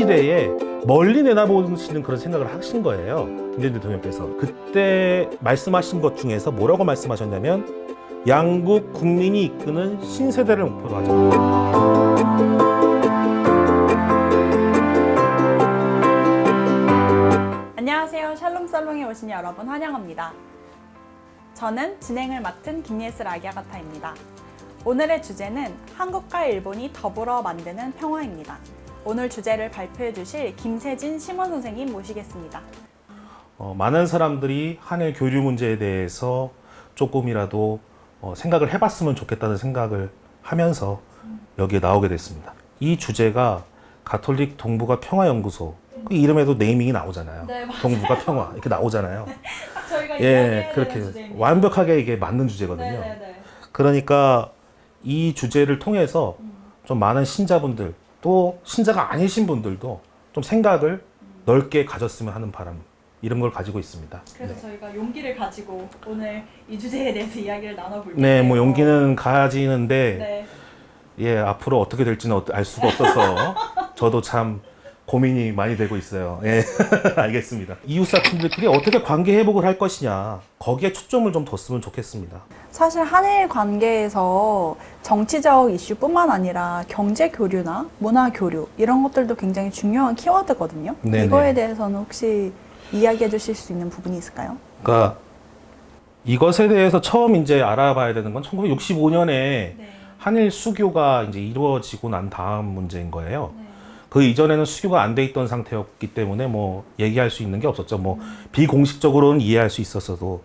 세대에 멀리 내다보시는 그런 생각을 하신 거예요. 김대중 대통령께서. 그때 말씀하신 것 중에서 뭐라고 말씀하셨냐면 양국 국민이 이끄는 신세대를 목표로 하자. 안녕하세요. 샬롬살롱에 오신 여러분 환영합니다. 저는 진행을 맡은 김예슬 아기아가타입니다. 오늘의 주제는 한국과 일본이 더불어 만드는 평화입니다. 오늘 주제를 발표해 주실 김세진 심원 선생님 모시겠습니다. 많은 사람들이 한일 교류 문제에 대해서 조금이라도 생각을 해봤으면 좋겠다는 생각을 하면서 여기에 나오게 됐습니다. 이 주제가 가톨릭 동북아 평화연구소, 그 이름에도 네이밍이 나오잖아요. 네, 맞아요. 동북아 평화 이렇게 나오잖아요. 저희가 이야기해야 그렇게 되는 주제입니다. 완벽하게 이게 맞는 주제거든요. 네네네. 그러니까 이 주제를 통해서 좀 많은 신자분들 또 신자가 아니신 분들도 좀 생각을 넓게 가졌으면 하는 바람, 이런 걸 가지고 있습니다. 그래서 네. 저희가 용기를 가지고 오늘 이 주제에 대해서 이야기를 나눠볼 텐데요. 네, 뭐 용기는 가지는데 네. 예, 앞으로 어떻게 될지는 알 수가 없어서 저도 참 고민이 많이 되고 있어요. 예, 알겠습니다. 이웃사촌들끼리 어떻게 관계 회복을 할 것이냐, 거기에 초점을 좀 뒀으면 좋겠습니다. 사실 한일 관계에서 정치적 이슈뿐만 아니라 경제 교류나 문화 교류 이런 것들도 굉장히 중요한 키워드거든요. 네네. 이거에 대해서는 혹시 이야기해 주실 수 있는 부분이 있을까요? 그러니까 이것에 대해서 처음 이제 알아봐야 되는 건 1965년에 네. 한일 수교가 이제 이루어지고 난 다음 문제인 거예요. 네. 그 이전에는 수교가 안 돼 있던 상태였기 때문에 뭐 얘기할 수 있는 게 없었죠. 뭐 비공식적으로는 이해할 수 있었어도.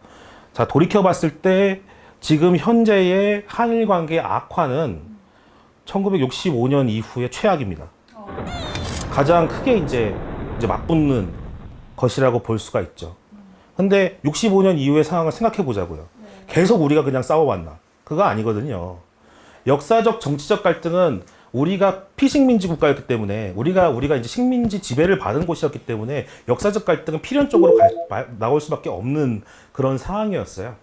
자, 돌이켜 봤을 때 지금 현재의 한일 관계 악화는 1965년 이후의 최악입니다. 가장 크게 이제 맞붙는 것이라고 볼 수가 있죠. 근데 65년 이후의 상황을 생각해 보자고요. 계속 우리가 그냥 싸워왔나? 그거 아니거든요. 역사적 정치적 갈등은 우리가 피식민지 국가였기 때문에 우리가 이제 식민지 지배를 받은 곳이었기 때문에 역사적 갈등은 필연적으로 나올 수밖에 없는 그런 상황이었어요.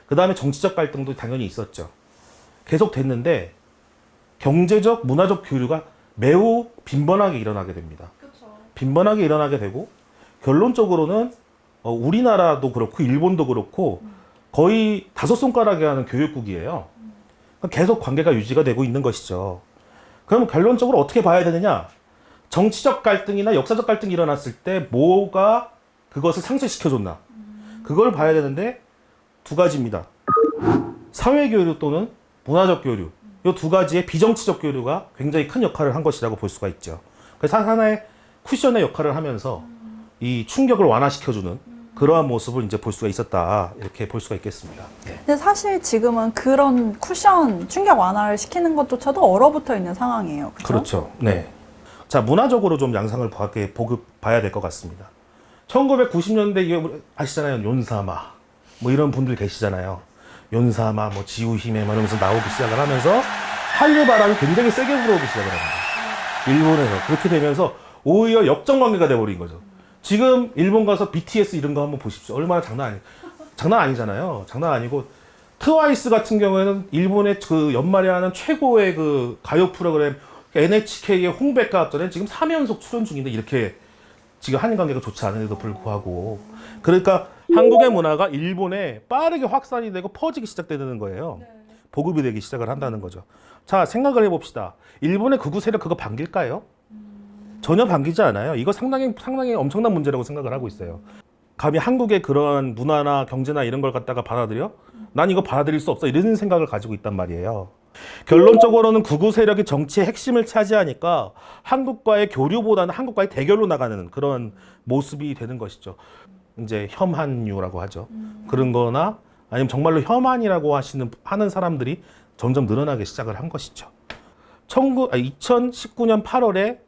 그 다음에 정치적 갈등도 당연히 있었죠. 계속 됐는데 경제적, 문화적 교류가 매우 빈번하게 일어나게 됩니다. 그렇죠. 빈번하게 일어나게 되고 결론적으로는 우리나라도 그렇고 일본도 그렇고 거의 다섯 손가락에 하는 교역국이에요. 계속 관계가 유지가 되고 있는 것이죠. 그럼 결론적으로 어떻게 봐야 되느냐? 정치적 갈등이나 역사적 갈등이 일어났을 때 뭐가 그것을 상쇄시켜줬나? 그걸 봐야 되는데 두 가지입니다. 사회 교류 또는 문화적 교류. 이 두 가지의 비정치적 교류가 굉장히 큰 역할을 한 것이라고 볼 수가 있죠. 그래서 하나의 쿠션의 역할을 하면서 이 충격을 완화시켜주는 그러한 모습을 이제 볼 수가 있었다, 이렇게 볼 수가 있겠습니다. 네. 근데 사실 지금은 그런 쿠션 충격 완화를 시키는 것조차도 얼어붙어 있는 상황이에요. 그렇죠? 그렇죠. 네. 자, 문화적으로 좀 양상을 봐야 될 것 같습니다. 1990년대 이게 아시잖아요. 윤사마 뭐 이런 분들 계시잖아요. 윤사마 뭐 지우히메 이러면서 나오기 시작을 하면서 한류 바람이 굉장히 세게 불어오기 시작을 합니다. 일본에서. 그렇게 되면서 오히려 역정관계가 돼버린 거죠. 지금 일본 가서 BTS 이런 거 한번 보십시오. 얼마나 장난 아니잖아요. 장난 아니고 트와이스 같은 경우에는 일본의 그 연말에 하는 최고의 그 가요 프로그램 NHK의 홍백과 앞전에 지금 3연속 출연 중인데 이렇게 지금 한일 관계가 좋지 않은데도 불구하고, 그러니까 한국의 문화가 일본에 빠르게 확산이 되고 퍼지기 시작되는 거예요. 보급이 되기 시작을 한다는 거죠. 자, 생각을 해봅시다. 일본의 극우 세력 그거 반길까요? 전혀 반기지 않아요. 이거 상당히 엄청난 문제라고 생각을 하고 있어요. 감히 한국의 그런 문화나 경제나 이런 걸 갖다가 받아들여? 난 이거 받아들일 수 없어. 이런 생각을 가지고 있단 말이에요. 결론적으로는 극우 세력이 정치의 핵심을 차지하니까 한국과의 교류보다는 한국과의 대결로 나가는 그런 모습이 되는 것이죠. 이제 혐한유라고 하죠. 그런 거나 아니면 정말로 혐한이라고 하는 사람들이 점점 늘어나기 시작을 한 것이죠. 2019년 8월에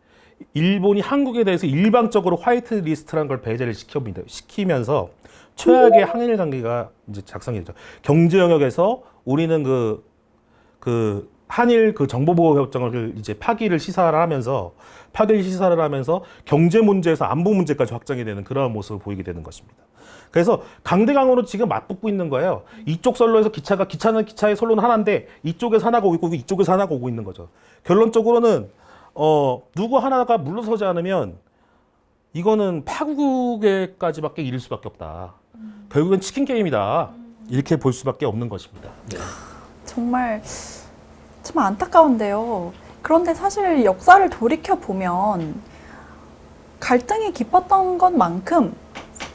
일본이 한국에 대해서 일방적으로 화이트 리스트라는 걸 배제를 시키면서 최악의 한일 관계가 이제 작성이 되죠. 경제 영역에서 우리는 그 한일 그 정보보호협정을 이제 파기를 시사를 하면서 경제 문제에서 안보 문제까지 확장이 되는 그러한 모습을 보이게 되는 것입니다. 그래서 강대강으로 지금 맞붙고 있는 거예요. 이쪽 선로에서 기차는 기차의 선로는 하나인데 이쪽에서 하나가 오고 있고 이쪽에서 하나가 오고 있는 거죠. 결론적으로는 누구 하나가 물러서지 않으면 이거는 파국에까지밖에 이를 수밖에 없다. 결국엔 치킨 게임이다. 이렇게 볼 수밖에 없는 것입니다. 네. 정말 참 안타까운데요. 그런데 사실 역사를 돌이켜 보면 갈등이 깊었던 것만큼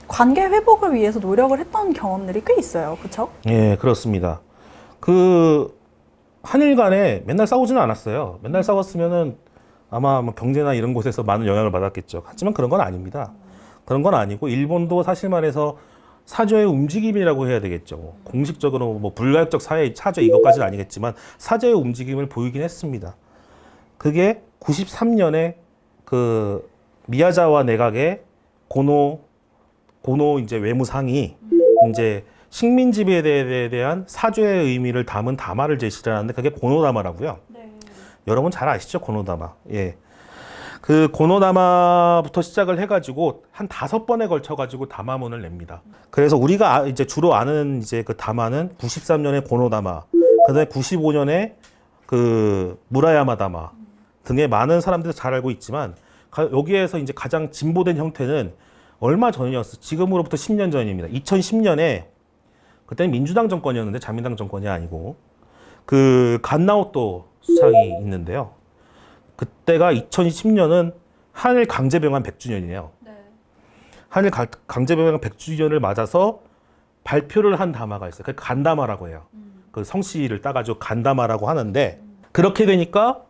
관계 회복을 위해서 노력을 했던 경험들이 꽤 있어요. 그렇죠? 예, 그렇습니다. 그 한일 간에 맨날 싸우지는 않았어요. 맨날 싸웠으면은 아마 뭐 경제나 이런 곳에서 많은 영향을 받았겠죠. 하지만 그런 건 아닙니다. 그런 건 아니고 일본도 사실 말해서 사조의 움직임이라고 해야 되겠죠. 공식적으로 뭐 불가역적 사조 이것까지는 아니겠지만 사조의 움직임을 보이긴 했습니다. 그게 93년에 그 미야자와 내각의 고노 이제 외무상이 이제 식민 지배에 대한 사죄의 의미를 담은 담화를 제시를 하는데 그게 고노다마라고요. 네. 여러분 잘 아시죠? 고노다마. 예. 그 고노다마부터 시작을 해가지고 한 5번에 걸쳐가지고 담화문을 냅니다. 그래서 우리가 이제 주로 아는 이제 그 담화는 93년에 고노다마, 그다음에 95년에 그 무라야마 담화 등의 많은 사람들이 잘 알고 있지만 여기에서 이제 가장 진보된 형태는 얼마 전이었어. 지금으로부터 10년 전입니다. 2010년에 그때는 민주당 정권이었는데 자민당 정권이 아니고 그 간나오또 수상이 있는데요. 그때가 2010년은 한일 강제병합 100주년이에요. 네. 한일 강제병합 100주년을 맞아서 발표를 한 담화가 있어요. 그 간담화라고 해요. 그 성씨를 따가지고 간담화라고 하는데 그렇게 되니까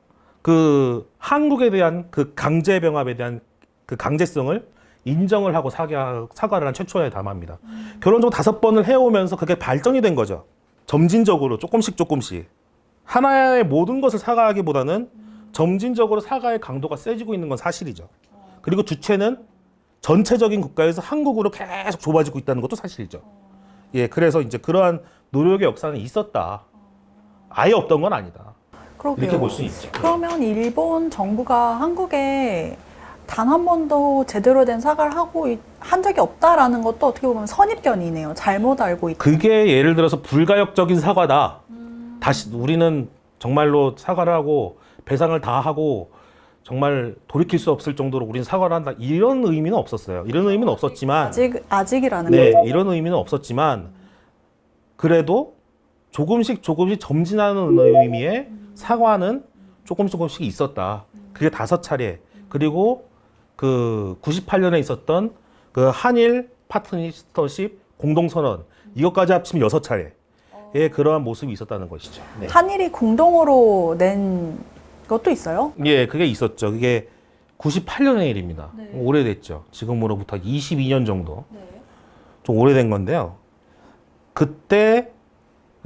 그 한국에 대한 그 강제병합에 대한 그 강제성을 인정을 하고 사과를 한 최초의 담화입니다. 결론적으로 5번을 해오면서 그게 발전이 된 거죠. 점진적으로 조금씩 하나의 모든 것을 사과하기보다는 점진적으로 사과의 강도가 세지고 있는 건 사실이죠. 그리고 주체는 전체적인 국가에서 한국으로 계속 좁아지고 있다는 것도 사실이죠. 예, 그래서 이제 그러한 노력의 역사는 있었다. 아예 없던 건 아니다. 그러게요. 이렇게 볼 수 있죠. 그러면 일본 정부가 한국에 단 한 번도 제대로 된 사과를 한 적이 없다라는 것도 어떻게 보면 선입견이네요. 잘못 알고 있다. 그게 예를 들어서 불가역적인 사과다. 다시 우리는 정말로 사과를 하고 배상을 다 하고 정말 돌이킬 수 없을 정도로 우리는 사과를 한다. 이런 의미는 없었어요. 이런 의미는 없었지만 아직이라는 네, 거죠. 이런 의미는 없었지만 그래도 조금씩 점진하는 의미의 사과는 조금씩 있었다. 그게 5차례. 그리고 그 98년에 있었던 그 한일 파트너십 공동선언 이것까지 합치면 6차례의 그러한 모습이 있었다는 것이죠. 네. 한일이 공동으로 낸 것도 있어요? 예, 그게 있었죠. 그게 98년의 일입니다. 네. 오래됐죠. 지금으로부터 22년 정도. 네. 좀 오래된 건데요. 그때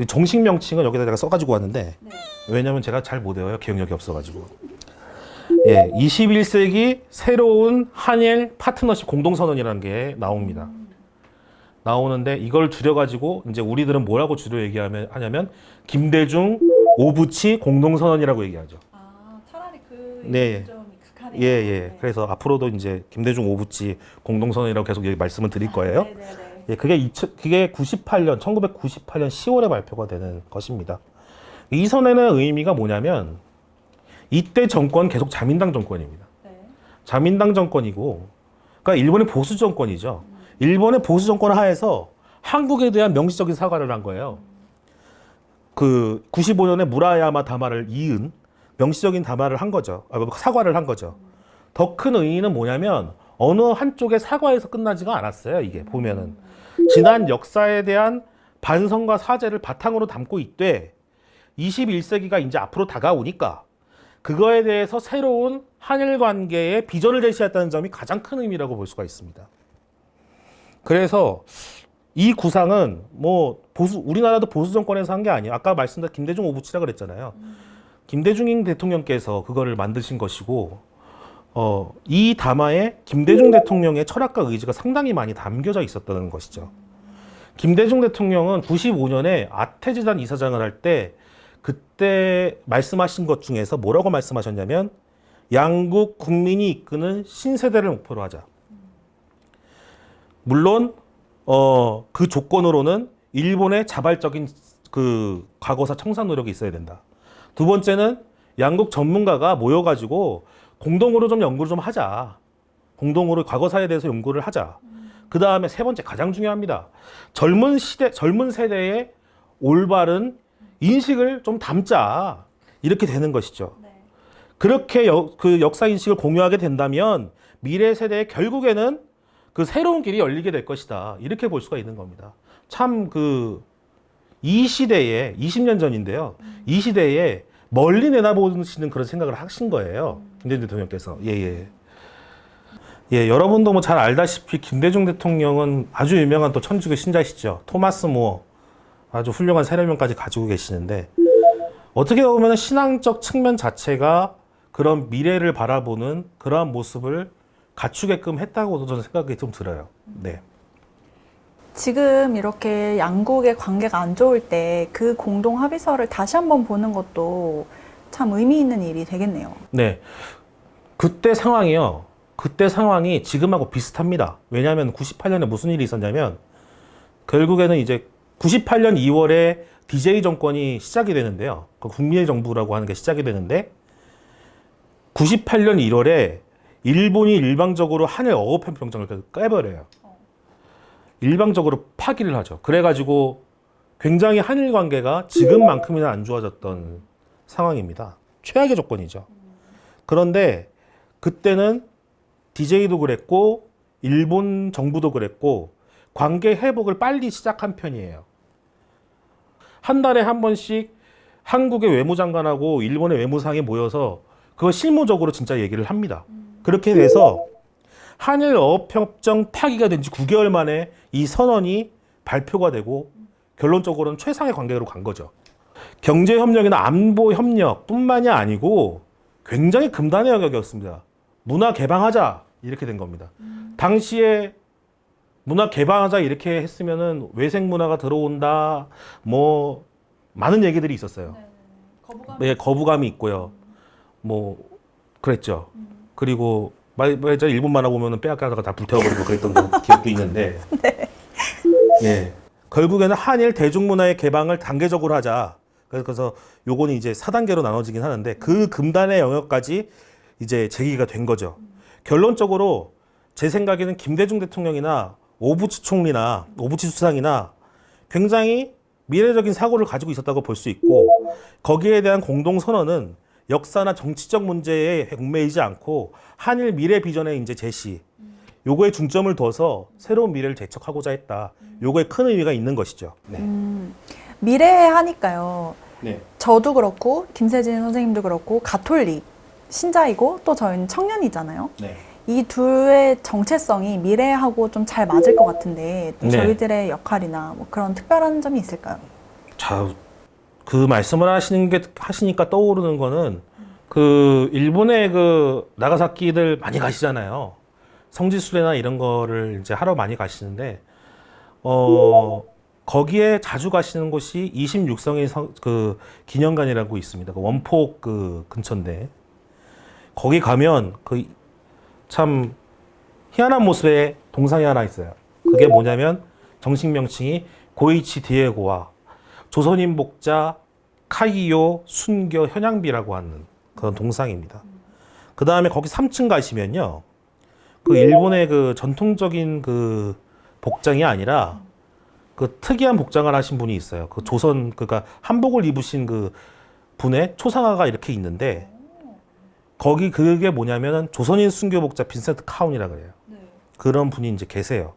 정식 명칭은 여기다 제가 써가지고 왔는데 네. 왜냐면 제가 잘 못 외워요. 기억력이 없어가지고. 예, 21세기 새로운 한일 파트너십 공동선언이라는 게 나옵니다. 나오는데 이걸 줄여가지고 이제 우리들은 뭐라고 주로 하냐면 김대중 오부치 공동선언이라고 얘기하죠. 아, 차라리 그 네. 좀 극하네요. 예, 예. 그래서 앞으로도 이제 김대중 오부치 공동선언이라고 계속 말씀을 드릴 거예요. 네네네. 예, 그게 1998년 10월에 발표가 되는 것입니다. 이 선언의 의미가 뭐냐면 이때 정권 계속 자민당 정권입니다. 네. 자민당 정권이고, 그러니까 일본의 보수 정권이죠. 일본의 보수 정권 하에서 한국에 대한 명시적인 사과를 한 거예요. 그 95년에 무라야마 담화를 이은 명시적인 담화를 한 거죠. 사과를 한 거죠. 더 큰 의미는 뭐냐면 어느 한쪽의 사과에서 끝나지가 않았어요. 이게 보면은 지난 역사에 대한 반성과 사죄를 바탕으로 담고 있되 21세기가 이제 앞으로 다가오니까 그거에 대해서 새로운 한일 관계의 비전을 제시했다는 점이 가장 큰 의미라고 볼 수가 있습니다. 그래서 이 구상은 뭐 우리나라도 보수 정권에서 한 게 아니에요. 아까 말씀드린 김대중 오부치라 그랬잖아요. 김대중 대통령께서 그거를 만드신 것이고, 이 담화에 김대중 대통령의 철학과 의지가 상당히 많이 담겨져 있었다는 것이죠. 김대중 대통령은 95년에 아태재단 이사장을 할 때 그때 말씀하신 것 중에서 뭐라고 말씀하셨냐면 양국 국민이 이끄는 신세대를 목표로 하자. 물론 그 조건으로는 일본의 자발적인 그 과거사 청산 노력이 있어야 된다. 두 번째는 양국 전문가가 모여가지고 공동으로 좀 연구를 좀 하자. 공동으로 과거사에 대해서 연구를 하자. 그 다음에 세 번째 가장 중요합니다. 젊은 세대의 올바른 인식을 좀 담자. 이렇게 되는 것이죠. 네. 그렇게 그 역사 인식을 공유하게 된다면 미래 세대에 결국에는 그 새로운 길이 열리게 될 것이다. 이렇게 볼 수가 있는 겁니다. 참 이 시대에 20년 전인데요. 이 시대에 멀리 내다보시는 그런 생각을 하신 거예요. 김대중 대통령께서. 예. 예, 여러분도 뭐 잘 알다시피 김대중 대통령은 아주 유명한 또 천주교 신자시죠. 토마스 모어. 아주 훌륭한 세례명까지 가지고 계시는데 어떻게 보면 신앙적 측면 자체가 그런 미래를 바라보는 그러한 모습을 갖추게끔 했다고도 저는 생각이 좀 들어요. 네. 지금 이렇게 양국의 관계가 안 좋을 때 그 공동 합의서를 다시 한번 보는 것도 참 의미 있는 일이 되겠네요. 네. 그때 상황이 지금하고 비슷합니다. 왜냐하면 98년에 무슨 일이 있었냐면 결국에는 이제 98년 2월에 DJ 정권이 시작이 되는데요. 그 국민의 정부라고 하는 게 시작이 되는데 98년 1월에 일본이 일방적으로 한일 어업협정을 깨버려요. 일방적으로 파기를 하죠. 그래가지고 굉장히 한일 관계가 지금만큼이나 안 좋아졌던 상황입니다. 최악의 조건이죠. 그런데 그때는 DJ도 그랬고 일본 정부도 그랬고 관계 회복을 빨리 시작한 편이에요. 한 달에 한 번씩 한국의 외무장관하고 일본의 외무상이 모여서 그거 실무적으로 진짜 얘기를 합니다. 그렇게 돼서 한일 어업협정 파기가 된 지 9개월 만에 이 선언이 발표가 되고 결론적으로는 최상의 관계로 간 거죠. 경제협력이나 안보협력뿐만이 아니고 굉장히 금단의 영역이었습니다. 문화 개방하자 이렇게 된 겁니다. 당시에 문화 개방하자 이렇게 했으면은 외생 문화가 들어온다 뭐 많은 얘기들이 있었어요. 네, 거부감이 있고요. 뭐 그랬죠. 그리고 말자 일본 만화 보면은 빼앗겨다가 다 불태워버리고 그랬던 기억도 있는데. 네. 예. 결국에는 한일 대중문화의 개방을 단계적으로 하자. 그래서 요거는 이제 4단계로 나눠지긴 하는데 그 금단의 영역까지 이제 제기가 된 거죠. 결론적으로 제 생각에는 김대중 대통령이나 오부치 총리나 오부치 수상이나 굉장히 미래적인 사고를 가지고 있었다고 볼 수 있고 거기에 대한 공동선언은 역사나 정치적 문제에 얽매이지 않고 한일 미래 비전의 이제 제시 요거에 중점을 둬서 새로운 미래를 재촉하고자 했다. 요거에 큰 의미가 있는 것이죠. 네. 미래 하니까요. 네. 저도 그렇고 김세진 선생님도 그렇고 가톨릭 신자이고 또 저희는 청년이잖아요. 네. 이 둘의 정체성이 미래하고 좀 잘 맞을 것 같은데 또 네. 저희들의 역할이나 뭐 그런 특별한 점이 있을까요? 자, 그 말씀을 하시니까 떠오르는 거는 그 일본의 그 나가사키들 많이 가시잖아요. 성지순례나 이런 거를 이제 하러 많이 가시는데 거기에 자주 가시는 곳이 26성의 그 기념관이라고 있습니다. 그 원폭 그 근처인데 거기 가면 그 참 희한한 모습의 동상이 하나 있어요. 그게 뭐냐면 정식 명칭이 고이치 디에고와 조선인 복자 카이요 순교 현양비라고 하는 그런 동상입니다. 그 다음에 거기 3층 가시면요. 그 일본의 그 전통적인 그 복장이 아니라 그 특이한 복장을 하신 분이 있어요. 그 조선, 그니까 한복을 입으신 그 분의 초상화가 이렇게 있는데 거기 그게 뭐냐면은 조선인 순교 복자 빈센트 카운이라 그래요. 그런 분이 이제 계세요.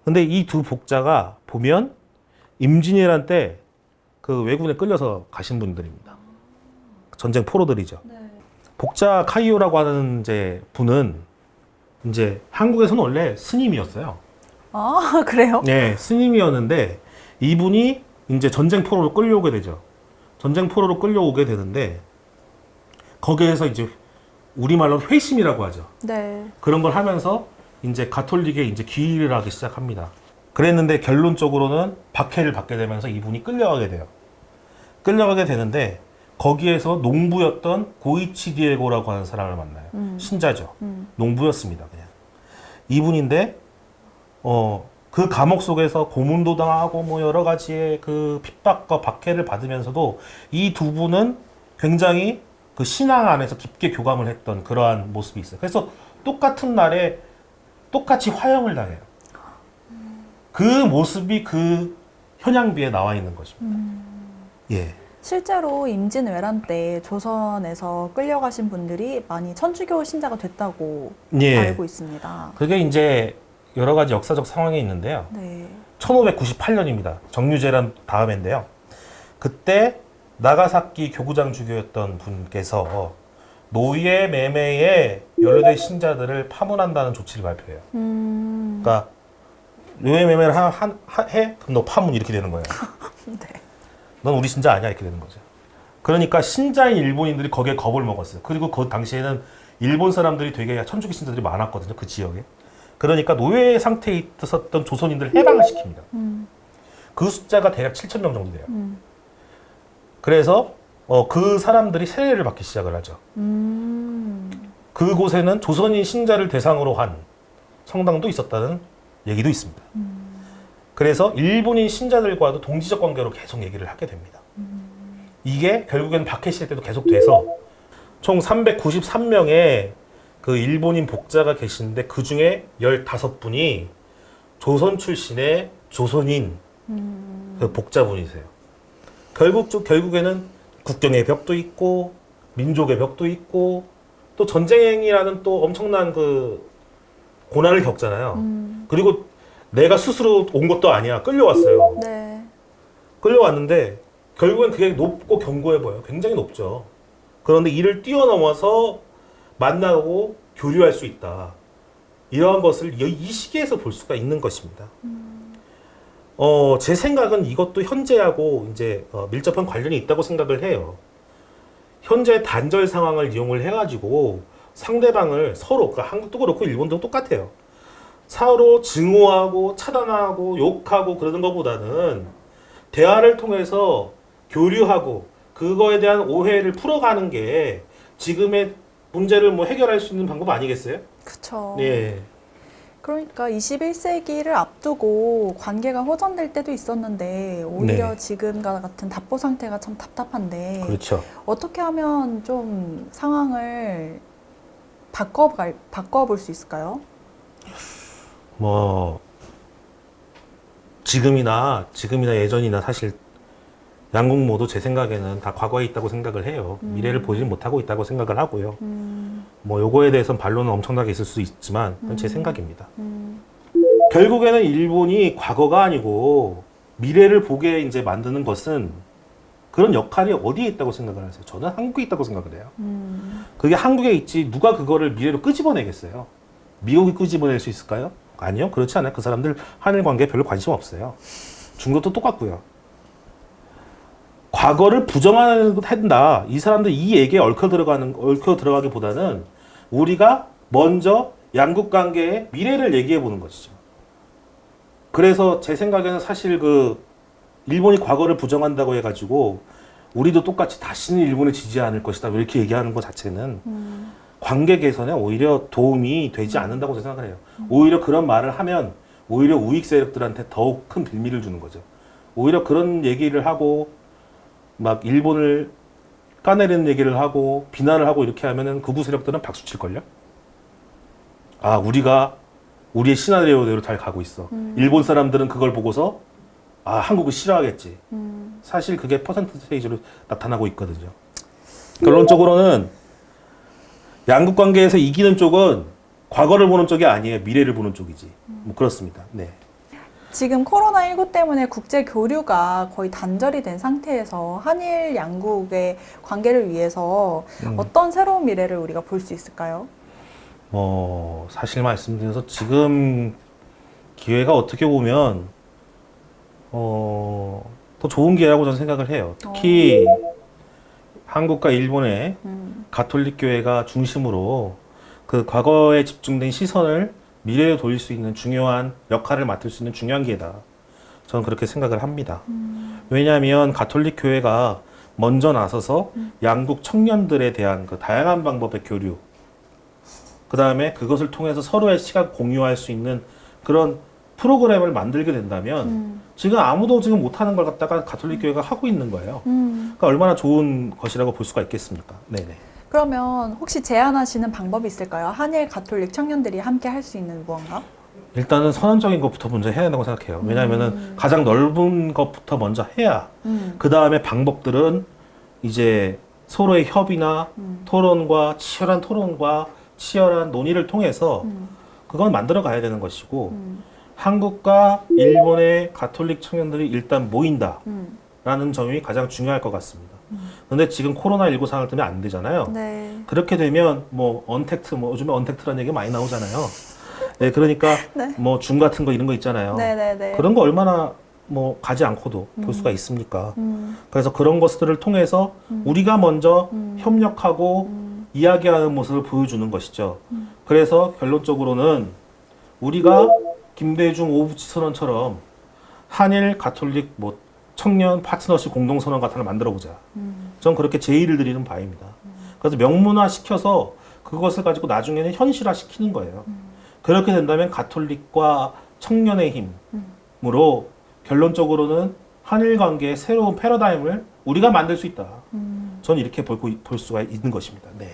근데 이 두 복자가 보면 임진왜란 때 그 왜군에 끌려서 가신 분들입니다. 전쟁 포로들이죠. 복자 카이오라고 하는 이제 분은 이제 한국에서는 원래 스님이었어요. 아, 그래요? 네, 스님이었는데 이분이 이제 전쟁 포로로 끌려오게 되죠. 전쟁 포로로 끌려오게 되는데 거기에서 이제 우리말로 회심이라고 하죠. 네. 그런 걸 하면서 이제 가톨릭에 이제 귀의를 하기 시작합니다. 그랬는데 결론적으로는 박해를 받게 되면서 이분이 끌려가게 돼요. 끌려가게 되는데 거기에서 농부였던 고이치 디에고라고 하는 사람을 만나요. 신자죠. 농부였습니다. 그냥 이분인데 그 감옥 속에서 고문도 당하고 뭐 여러 가지의 그 핍박과 박해를 받으면서도 이 두 분은 굉장히 그 신앙 안에서 깊게 교감을 했던 그러한 모습이 있어요. 그래서 똑같은 날에 똑같이 화형을 당해요. 그 모습이 그 현양비에 나와 있는 것입니다. 예. 실제로 임진왜란 때 조선에서 끌려가신 분들이 많이 천주교 신자가 됐다고 예. 알고 있습니다. 그게 이제 여러 가지 역사적 상황이 있는데요. 네. 1598년입니다. 정유재란 다음인데요. 그때 나가사키 교구장 주교였던 분께서 노예 매매에 연루된 신자들을 파문한다는 조치를 발표해요. 그러니까 노예 매매를 해? 그럼 너 파문 이렇게 되는 거예요. 네. 넌 우리 신자 아니야 이렇게 되는 거죠. 그러니까 신자인 일본인들이 거기에 겁을 먹었어요. 그리고 그 당시에는 일본 사람들이 되게 천주교 신자들이 많았거든요. 그 지역에. 그러니까 노예 상태에 있었던 조선인들을 해방을 시킵니다. 그 숫자가 대략 7,000명 정도 돼요. 그래서 그 사람들이 세례를 받기 시작을 하죠. 그곳에는 조선인 신자를 대상으로 한 성당도 있었다는 얘기도 있습니다. 그래서 일본인 신자들과도 동지적 관계로 계속 얘기를 하게 됩니다. 이게 결국에는 박해 시대 때도 계속 돼서 총 393명의 그 일본인 복자가 계시는데 그 중에 15분이 조선 출신의 조선인 그 복자분이세요. 결국에는 국경의 벽도 있고 민족의 벽도 있고 또 전쟁이라는 또 엄청난 그 고난을 겪잖아요. 그리고 내가 스스로 온 것도 아니야. 끌려왔어요. 네. 끌려왔는데 결국엔 그게 높고 견고해 보여요. 굉장히 높죠. 그런데 이를 뛰어넘어서 만나고 교류할 수 있다. 이러한 것을 이 시기에서 볼 수가 있는 것입니다. 제 생각은 이것도 현재하고 이제 밀접한 관련이 있다고 생각을 해요. 현재 단절 상황을 이용을 해가지고 상대방을 서로, 그러니까 한국도 그렇고 일본도 똑같아요. 서로 증오하고 차단하고 욕하고 그러는 것보다는 대화를 통해서 교류하고 그거에 대한 오해를 풀어가는 게 지금의 문제를 뭐 해결할 수 있는 방법 아니겠어요? 그쵸. 예. 그러니까 21세기를 앞두고 관계가 호전될 때도 있었는데 오히려 네. 지금과 같은 답보 상태가 참 답답한데 그렇죠. 어떻게 하면 좀 상황을 바꿔볼 수 있을까요? 뭐 지금이나 예전이나 사실 양국 모두 제 생각에는 다 과거에 있다고 생각을 해요. 미래를 보지 못하고 있다고 생각을 하고요. 뭐 요거에 대해서는 반론은 엄청나게 있을 수 있지만 그건 제 생각입니다. 결국에는 일본이 과거가 아니고 미래를 보게 이제 만드는 것은 그런 역할이 어디에 있다고 생각을 하세요? 저는 한국에 있다고 생각을 해요. 그게 한국에 있지 누가 그거를 미래로 끄집어내겠어요? 미국이 끄집어낼 수 있을까요? 아니요. 그렇지 않아요. 그 사람들 한일 관계에 별로 관심 없어요. 중국도 똑같고요. 과거를 부정한다. 이 사람들 이 얘기에 얽혀 들어가기보다는 우리가 먼저 양국 관계의 미래를 얘기해 보는 것이죠. 그래서 제 생각에는 사실 그 일본이 과거를 부정한다고 해가지고 우리도 똑같이 다시는 일본을 지지하지 않을 것이다. 이렇게 얘기하는 것 자체는 관계 개선에 오히려 도움이 되지 않는다고 생각을 해요. 오히려 그런 말을 하면 오히려 우익 세력들한테 더욱 큰 빌미를 주는 거죠. 오히려 그런 얘기를 하고 막 일본을 까내리는 얘기를 하고 비난을 하고 이렇게 하면은 극우 세력들은 박수 칠걸요? 아, 우리가 우리의 시나리오대로 잘 가고 있어. 일본 사람들은 그걸 보고서 아, 한국을 싫어하겠지. 사실 그게 퍼센테이지로 나타나고 있거든요. 결론적으로는 양국 관계에서 이기는 쪽은 과거를 보는 쪽이 아니에요. 미래를 보는 쪽이지. 뭐 그렇습니다. 네. 지금 코로나19 때문에 국제 교류가 거의 단절이 된 상태에서 한일 양국의 관계를 위해서 어떤 새로운 미래를 우리가 볼 수 있을까요? 사실 말씀드려서 지금 기회가 어떻게 보면 더 좋은 기회라고 저는 생각을 해요. 특히 한국과 일본의 가톨릭 교회가 중심으로 그 과거에 집중된 시선을 미래에 돌릴 수 있는 중요한 역할을 맡을 수 있는 중요한 기회다. 저는 그렇게 생각을 합니다. 왜냐하면 가톨릭 교회가 먼저 나서서 양국 청년들에 대한 그 다양한 방법의 교류, 그 다음에 그것을 통해서 서로의 시각 공유할 수 있는 그런 프로그램을 만들게 된다면 지금 아무도 지금 못하는 걸 갖다가 가톨릭 교회가 하고 있는 거예요. 그러니까 얼마나 좋은 것이라고 볼 수가 있겠습니까? 네네. 그러면 혹시 제안하시는 방법이 있을까요? 한일 가톨릭 청년들이 함께 할 수 있는 무언가? 일단은 선언적인 것부터 먼저 해야 된다고 생각해요. 왜냐하면은 가장 넓은 것부터 먼저 해야 그 다음에 방법들은 이제 서로의 협의나 토론과 치열한 토론과 치열한 논의를 통해서 그건 만들어 가야 되는 것이고 한국과 일본의 가톨릭 청년들이 일단 모인다라는 점이 가장 중요할 것 같습니다. 근데 지금 코로나19 상황 때문에 안 되잖아요. 네. 그렇게 되면 뭐 언택트, 뭐 요즘에 언택트라는 얘기 많이 나오잖아요. 네, 그러니까 네. 뭐 줌 같은 거 이런 거 있잖아요. 네네네. 그런 거 얼마나 뭐 가지 않고도 볼 수가 있습니까? 그래서 그런 것들을 통해서 우리가 먼저 협력하고 이야기하는 모습을 보여주는 것이죠. 그래서 결론적으로는 우리가 김대중 오부치 선언처럼 한일 가톨릭 뭐 청년 파트너십 공동선언 같은 걸 만들어 보자. 전 그렇게 제의를 드리는 바입니다. 그래서 명문화 시켜서 그것을 가지고 나중에는 현실화 시키는 거예요. 그렇게 된다면 가톨릭과 청년의 힘으로 결론적으로는 한일 관계의 새로운 패러다임을 우리가 만들 수 있다. 저는 이렇게 볼 수가 있는 것입니다. 네.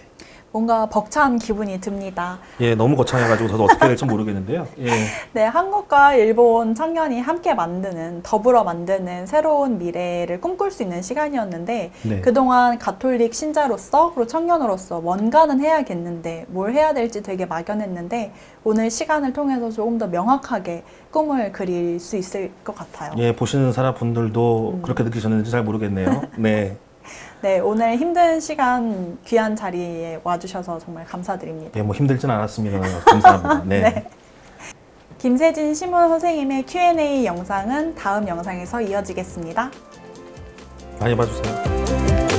뭔가 벅찬 기분이 듭니다. 예, 너무 거창해가지고 저도 어떻게 될지 모르겠는데요. 예. 네, 한국과 일본 청년이 함께 만드는, 더불어 만드는 새로운 미래를 꿈꿀 수 있는 시간이었는데 네. 그동안 가톨릭 신자로서 그리고 청년으로서 뭔가는 해야겠는데 뭘 해야 될지 되게 막연했는데 오늘 시간을 통해서 조금 더 명확하게 꿈을 그릴 수 있을 것 같아요. 예, 보시는 사람 분들도 그렇게 느끼셨는지 잘 모르겠네요. 네. 네, 오늘 힘든 시간 귀한 자리에 와주셔서 정말 감사드립니다. 예, 뭐 힘들진 않았습니다. 감사합니다. 네. 네. 김세진 시문 선생님의 Q&A 영상은 다음 영상에서 이어지겠습니다. 많이 봐주세요.